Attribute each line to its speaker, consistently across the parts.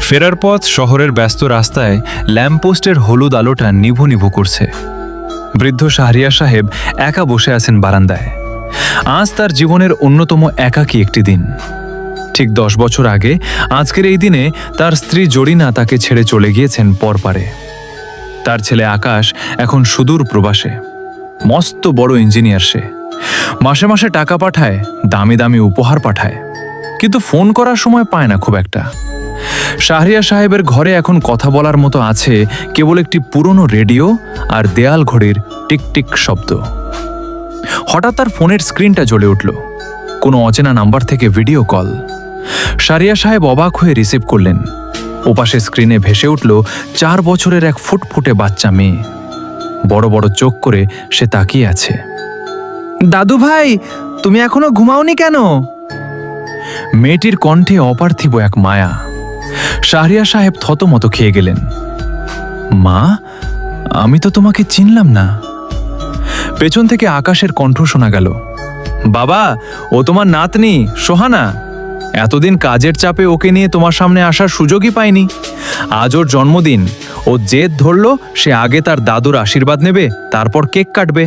Speaker 1: ফেরার পথ শহরের ব্যস্ত রাস্তায় ল্যাম্পপোস্টের হলুদ আলোটা নিভু নিভু করছে। বৃদ্ধ শাহরিয়ার সাহেব একা বসে আছেন বারান্দায়। আজ তার জীবনের অন্যতম একাকী একটি দিন। ঠিক 10 বছর আগে আজকের এই দিনে তার স্ত্রী জরিনা তাকে ছেড়ে চলে গিয়েছেন পরপারে। তার ছেলে আকাশ এখন সুদূর প্রবাসে। মস্ত বড় ইঞ্জিনিয়ার সে। মাসে মাসে টাকা পাঠায়, দামি দামি উপহার পাঠায়, কিন্তু ফোন করার সময় পায় না খুব একটা। শাহরিয়ার সাহেবের ঘরে এখন কথা বলার মতো আছে কেবল একটি পুরনো রেডিও আর দেয়াল ঘড়ির টিকটিক শব্দ। হঠাৎ তার ফোনের স্ক্রিনটা জ্বলে উঠল। কোনো অচেনা নাম্বার থেকে ভিডিও কল। শাহরিয়ার সাহেব অবাক হয়ে রিসিভ করলেন। ওপাশে স্ক্রিনে ভেসে উঠল 4 বছরের এক ফুটফুটে বাচ্চা মেয়ে। বড় বড় চোখ করে সে তাকিয়ে আছে।
Speaker 2: দাদু ভাই, তুমি এখনো ঘুমাওনি কেন?
Speaker 1: মেয়েটির কণ্ঠে অপার্থিব এক মায়া। শাহরিয়ার সাহেব থতমত খেয়ে গেলেন। মা, আমি তো তোমাকে চিনলাম না। পেছন থেকে আকাশের কণ্ঠ শোনা গেল। বাবা, ও তোমার নাতনি সোহানা। এতদিন কাজের চাপে ওকে নিয়ে তোমার সামনে আসার সুযোগই পাইনি। আজ ওর জন্মদিন। ও জেদ ধরল সে আগে তার দাদুর আশীর্বাদ নেবে, তারপর কেক কাটবে।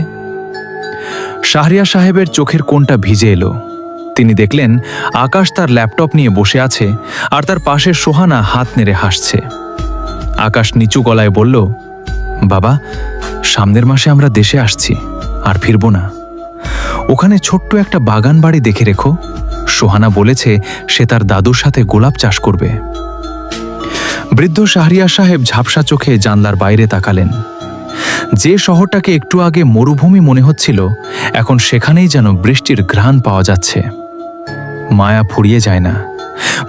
Speaker 1: শাহরিয়ার সাহেবের চোখের কোণটা ভিজে এলো। তিনি দেখলেন আকাশ তার ল্যাপটপ নিয়ে বসে আছে আর তার পাশে সোহানা হাত নেড়ে হাসছে। আকাশ নিচু গলায় বলল, বাবা, সামনের মাসে আমরা দেশে আসছি, আর ফিরব না। ওখানে ছোট্ট একটা বাগান বাড়ি দেখে রেখো। সোহানা বলেছে সে তার দাদুর সাথে গোলাপ চাষ করবে। বৃদ্ধ শাহরিয়ার সাহেব ঝাপসা চোখে জানলার বাইরে তাকালেন। যে শহরটাকে একটু আগে মরুভূমি মনে হচ্ছিল, এখন সেখানেই যেন বৃষ্টির ঘ্রাণ পাওয়া যাচ্ছে। মায়া ফুরিয়ে যায় না,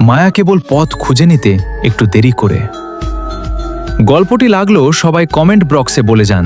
Speaker 1: মায়া কেবল পথ খুঁজে নিতে একটু দেরি করে। গল্পটি লাগলো সবাই কমেন্ট বক্সে বলে যান।